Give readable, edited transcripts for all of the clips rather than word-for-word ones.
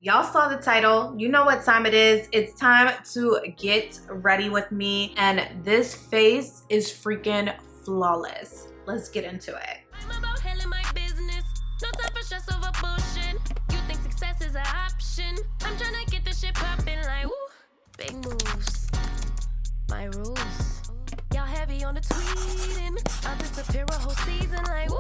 Y'all saw the title, you know what time it is. It's time to get ready with me, and this face is freaking flawless. Let's get into it. I'm about handling my business. No time for stress over bullshit. You think success is an option? I'm trying to get this shit poppin' like woo. Big moves, my rules. Y'all heavy on the tweeting. I'll disappear a whole season like woo.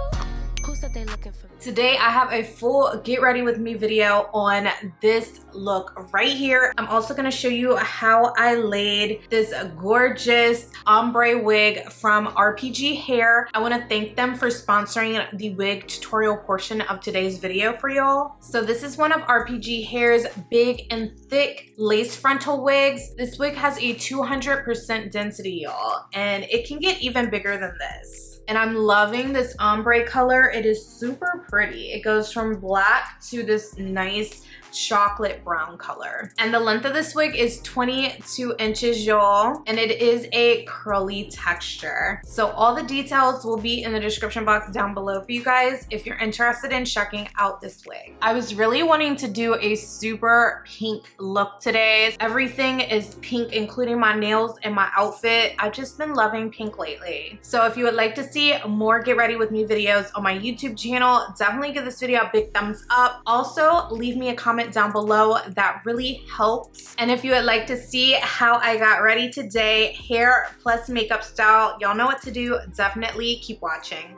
Who said they looking for me? Today I have a full get ready with me video on this look right here. I'm also going to show you how I laid this gorgeous ombre wig from RPG Hair. I want to thank them for sponsoring the wig tutorial portion of today's video for y'all. So this is one of RPG Hair's big and thick lace frontal wigs. This wig has a 200% density, y'all, and it can get even bigger than this. And I'm loving this ombre color. It is super pretty. It goes from black to this nice chocolate brown color. And the length of this wig is 22 inches, y'all. And it is a curly texture. So all the details will be in the description box down below for you guys if you're interested in checking out this wig. I was really wanting to do a super pink look today. Everything is pink, including my nails and my outfit. I've just been loving pink lately. So if you would like to see more Get Ready With Me videos on my YouTube channel, definitely give this video a big thumbs up. Also, leave me a comment down below. That really helps. And if you would like to see how I got ready today, hair plus makeup style, y'all know what to do. Definitely keep watching.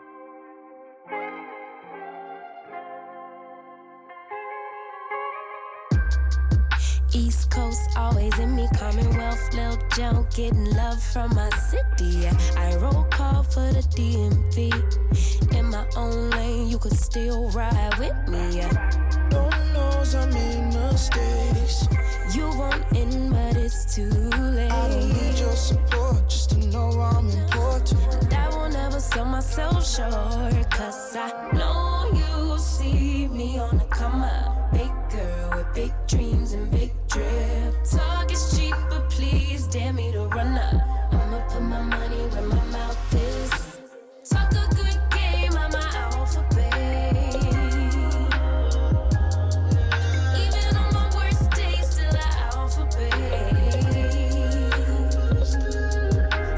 East Coast, always in me, Commonwealth, Lil Jon, getting love from my city. Yeah. I roll call for the DMV. In my own lane, you could still ride with me. Yeah. Lord knows I made mistakes. You want in, but it's too late. I don't need your support just to know I'm important. I will never sell myself short, cause I know you see me on the come up. Big girl with big dreams and big drip. Talk is cheap, but please dare me to run up. I'ma put my money where my mouth is. Talk a good game, I'm my alphabet. Even on my worst days, still an alphabet.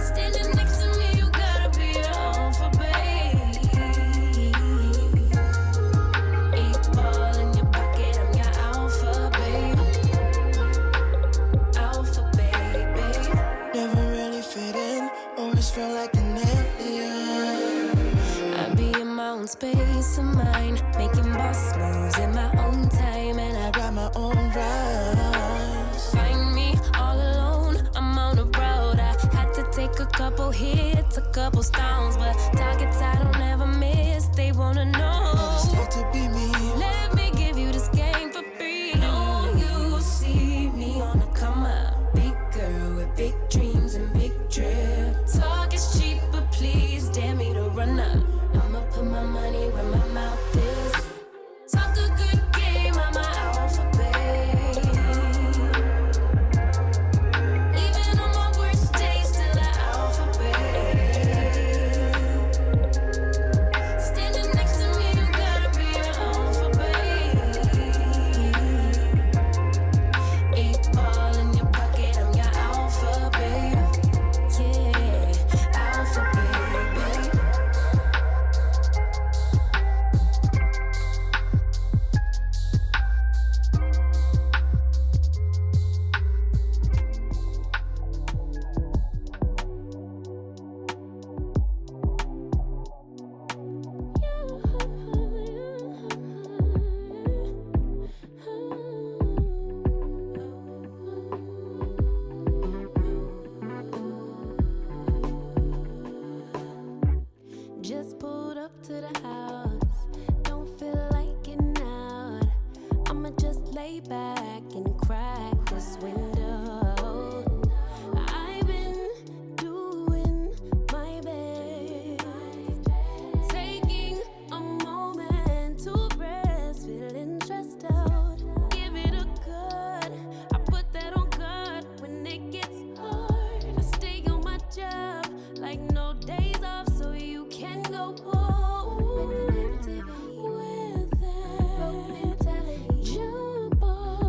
Standing next to me, you gotta be an alphabet. 8 ball in your pocket, I'm your alpha, baby. Alpha, baby. Never really fit in, always felt like an alien. I be in my own space of mind, making boss moves in my own time, and I Got my own rise. find me all alone. I'm on the road. I had to take a couple hits, a couple stones, but targets I don't ever miss. They wanna know. Start to be me. Let me give you this game for free. Know you see me on the come up. Big girl with big dreams and big drip. Talk is cheap, but please dare me to run up. I'ma put my money where my mouth is. Talk a good game, I'm my alphabet. Even on my worst days, still an alphabet. Standing next to me, you gotta be an alphabet. 8 ball in your pocket, I'm your alpha, baby. Yeah, alpha, baby. Just pulled up to the house, don't feel like getting out. I'ma just lay back and crack this window. I've been doing my best, taking a moment to rest, feeling stressed out. Give it a good, I put that on God when it gets hard. I stay on my job like no days off, so you can go home with the negativity, with that broke mentality. Jump on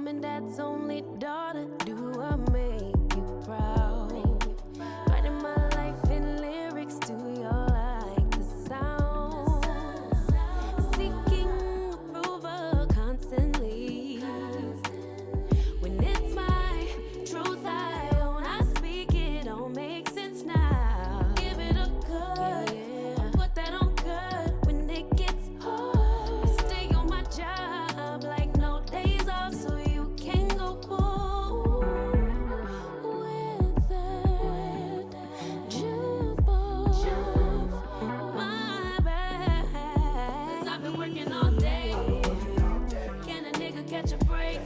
mom and dad's only daughter. Do I make you proud? Writing my life in lyrics, do you like the sound? Seeking approval constantly. When it's my truth I own, I speak it, don't make sense now. Give it a cut, put that on cut when it gets hard. I stay on my job like no days off, so you can go pull with that jump off my back. 'Cause I've been working all day. Can a nigga catch a break?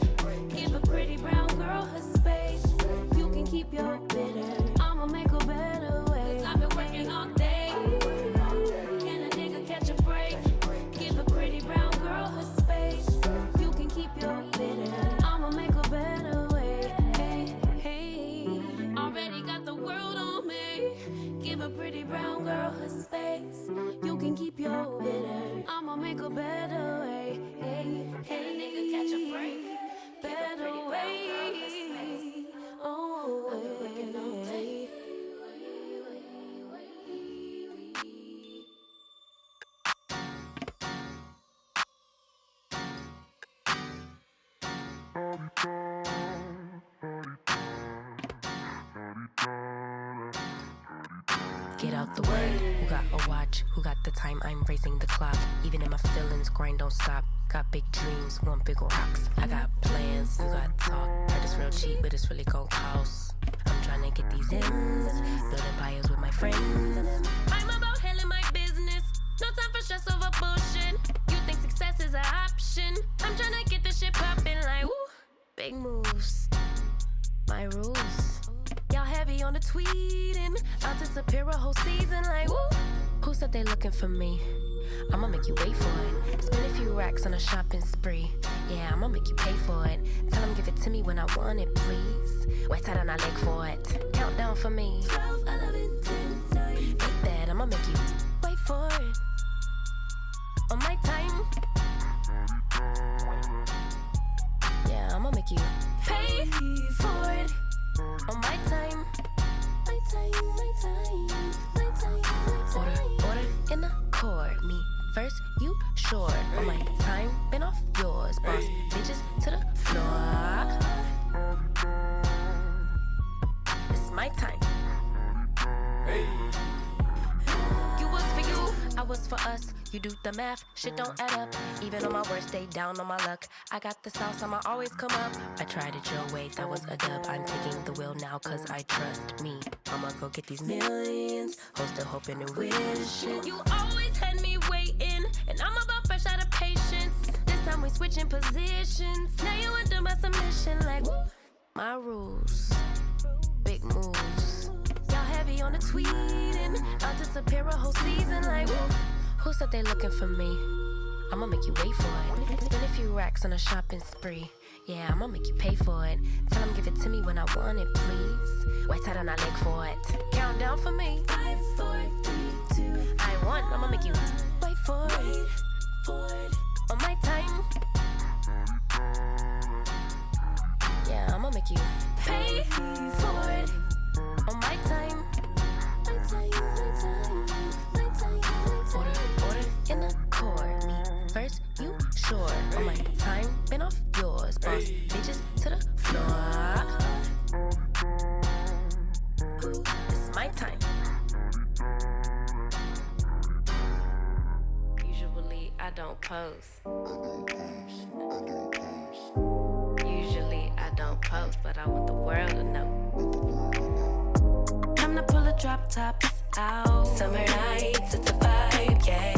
Give a pretty brown girl her space. You can keep your bitter, I'ma make a better way. 'Cause I've been working all day. Can a nigga catch a break? Give a pretty brown girl her space. You can keep your bitter, I'ma make a better way. Hey, hey, already got the world on me. Give a pretty brown girl her space. You can keep your bitter, I'ma make a better way. Hey, hey, nigga catch a break. Better way. Oh, hey. Get out the way, who got a watch? Who got the time? I'm racing the clock. Even in my feelings, grind don't stop. Got big dreams, want big rocks. I got plans, you got talk. Heard it's real cheap, but it's really gon' cost. I'm trying to get these ends, building empires with my friends. I'm about handling my business, no time for stress over bullshit. You think success is an option? I'm trying to get this shit poppin' like woo. Big moves, my rules. Y'all heavy on the tweeting, I'll disappear a whole season like woo. Who said they looking for me? I'ma make you wait for it. Spend a few racks on a shopping spree. Yeah, I'ma make you pay for it. Tell them give it to me when I want it, please. Wet tight on my leg for it. Countdown for me. 12, 11, 10, 9. Ain't bad, I'ma make you Wait for it. on my time. Yeah, I'ma make you Pay for it. on my time. My time, my time, my time, my time. Order in the court. Me first, you short. On my time, been off yours. Boss bitches to the floor. It's my time. You was for you, I was for us. You do the math, shit don't add up. Even on my worst day, down on my luck. I got the sauce, I'ma always come up. I tried it your way, that was a dub. I'm taking the wheel now, cause I trust me. I'ma go get these millions. Hoes still hoping and wishing. You always had me waiting, and I'm about fresh out of patience. This time we switching positions. Now you under my submission, like woo. My rules, big moves. Y'all heavy on the tweeting. I'll disappear a whole season, like woo. Who said they looking for me? I'ma make you wait for it. Spend a few racks on a shopping spree. Yeah, I'ma make you pay for it. Tell them give it to me when I want it, please. Wet tight on my leg for it. Countdown for me. 5, 4, 3, 2. I want, I'ma make you Wait for it. For it. on my time. Yeah, I'ma make you Pay for it. on my time. My time, my time, my time, my time. Order in the court. Me first, you short. On my time, been off yours. Boss bitches to the floor. Ooh, it's my time. Usually I don't post. Usually I don't post, but I want the world to know. Time to pull a drop top out. Summer nights, it's a vibe, yeah.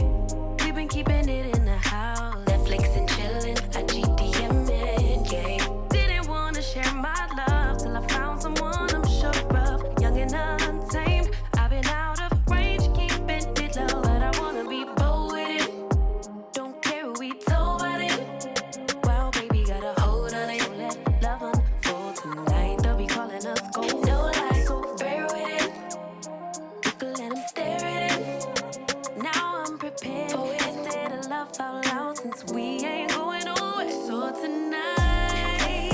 We've been keeping it in the house. Netflix and chillin', I GDM'in', yeah. Didn't wanna share my love till I found someone I'm sure of. Young and untamed. I've been out of range, keeping it low, but I wanna be bold with it. Don't care who we told about it. Wow, baby, got a hold on it. Let love unfold tonight. They'll be calling us gold. No lies, so fair with it. You can let them stare at it. Now I'm prepared for it. Instead of love out loud, since we ain't going away. So tonight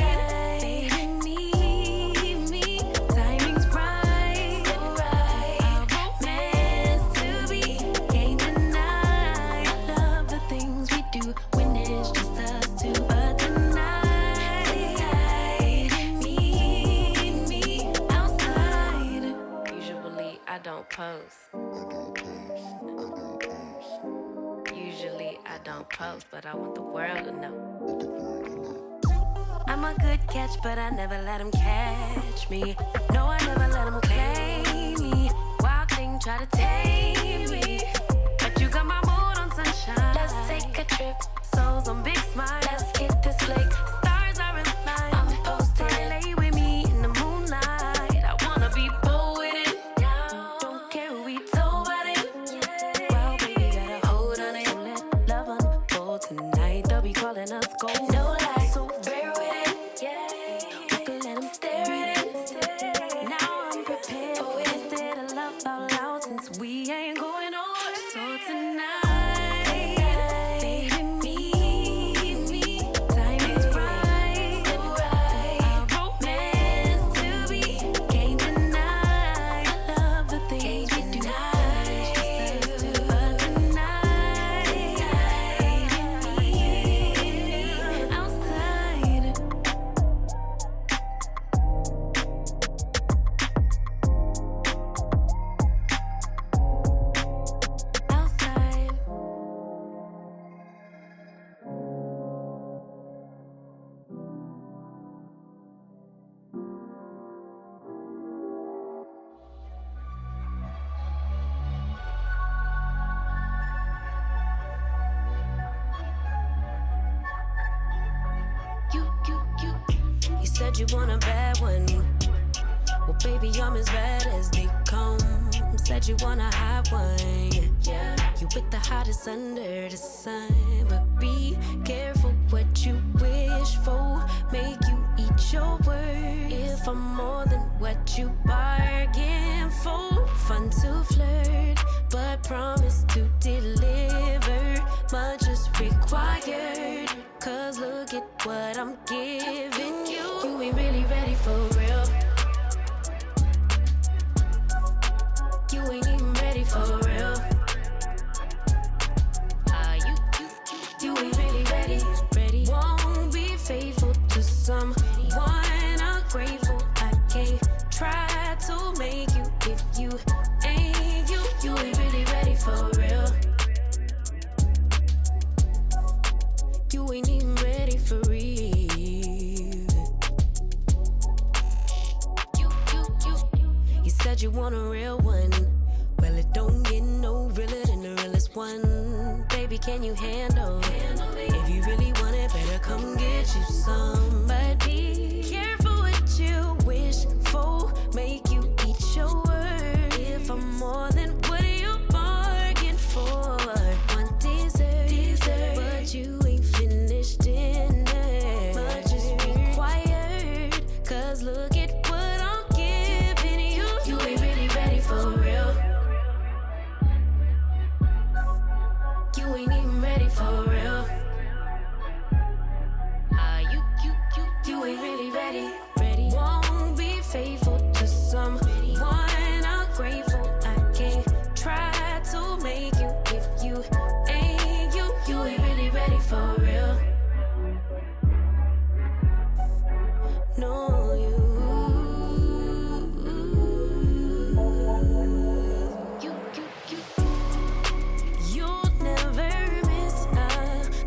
don't post, but I want the world to know. I'm a good catch, but I never let him catch me. No, I never let him claim me. Wild thing, try to tame me. But you got my mood on sunshine. Let's take a trip, souls on big smile. Let's hit this lake, stars are in line. I'm posted, lay with me in the moonlight. I wanna be bold with it. Don't care who we told about it. Well, baby, got a hold on it. Let love unfold tonight. They'll be calling us gold. No lie, so rare with it. We can let them stare at it. Now I'm prepared for it. Instead of love out loud, since we ain't going nowhere. So tonight, baby, meet me. Time is right. Our romance to be. Can't deny. I love the things you do. But tonight, baby, meet me outside. Outside. You said you want a bad one. Well, baby, I'm as bad as they come. Said you want a hot one. Yeah, you with the hottest under the sun. But be careful what you wish for. Make you eat your words. If I'm more than what you bargain for. Fun to flirt, but promise to deliver. Much is required. Cause look at what I'm giving you. You ain't really ready for real. You ain't even ready for real. You ain't really ready. Won't be faithful to someone ungrateful. I can't try to make you if you ain't you. You ain't really ready for real. You ain't even ready for real. You said you want a real one. Well, it don't get no realer than the realest one. Baby, can you handle it? If you really want it, better come get you some. But be careful what you wish for. Make you eat your words. If I'm more than what you bargained for. One dessert, but you ain't finished dinner. Much is required. Cause look at what I'm giving you. You ain't really ready for real. You ain't even ready for real. You ain't really ready. Won't be faithful to someone ungrateful. I can't try to make you if you ain't you. You ain't really ready for real. No, you'll never miss a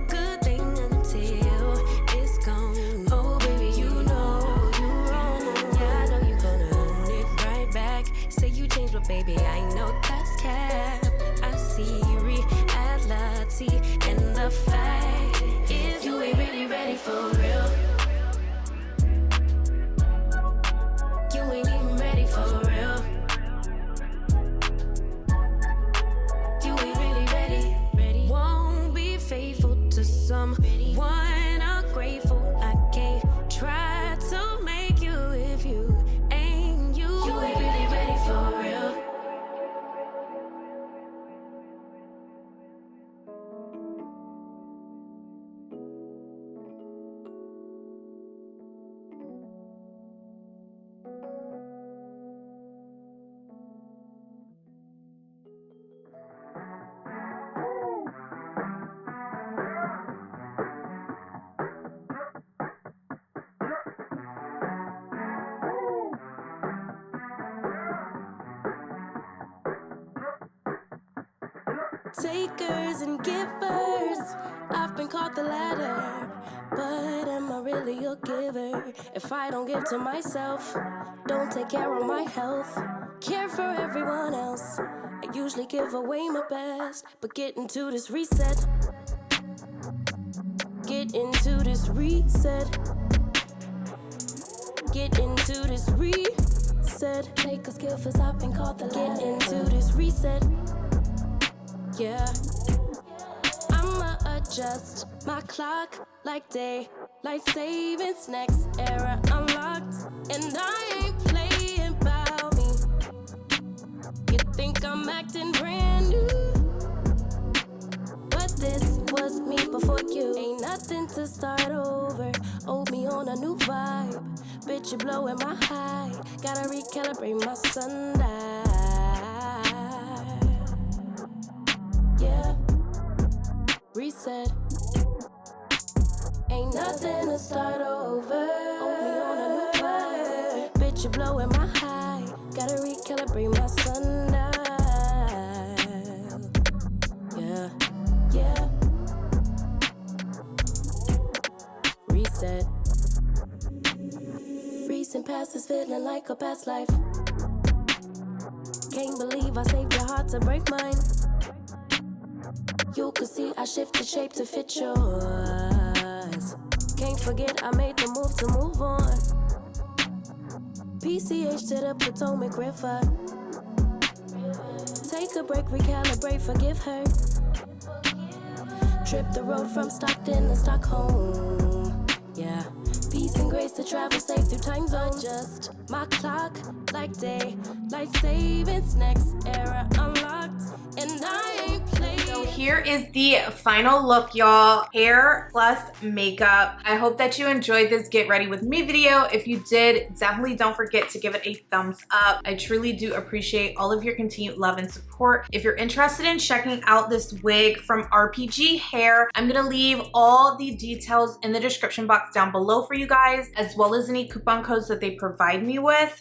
good thing until it's gone. Oh, baby, you know you wrong. Yeah, I know you gonna own it right back. Say you changed, but baby, I know that's cap. I see reality, and the fact is you ain't really ready for real. You ain't even ready for real. You ain't really ready. Won't be faithful to someone ungrateful. I can't try to make you if you ain't you. You ain't really ready for real. takers and givers. I've been called the latter, but am I really a giver? If I don't give to myself, don't take care of my health, care for everyone else, I usually give away my best. But get into this reset, get into this reset, get into this reset. Takers, givers, I've been called the latter. Get into this reset, yeah. I'ma adjust my clock like daylight savings, next era unlocked, and I ain't playing about me. You think I'm acting brand new, but this was me before you. Ain't nothing to start over, old me on a new vibe. Bitch, you blowing my high, gotta recalibrate my sundial. Yeah, reset. Ain't nothing to start over, old me on a new vibe. Bitch, you blowing my high, gotta recalibrate my sundial. Yeah, yeah. Reset. Recent past is feeling like a past life. Can't believe I saved your heart to break mine. You could see I shifted shape to fit yours. Can't forget I made the move to move on. PCH to the Potomac River. Take a break, recalibrate, forgive her. Trip the road from Stockton to Stockholm. Yeah. Peace and grace to travel safe through time zones. Adjust my clock like daylight savings, next era unlocked, and I ain't playing. So here is the final look, y'all. Hair plus makeup. I hope that you enjoyed this get ready with me video. If you did, definitely don't forget to give it a thumbs up. I truly do appreciate all of your continued love and support. If you're interested in checking out this wig from RPG Hair, I'm gonna leave all the details in the description box down below for you guys, as well as any coupon codes that they provide me with.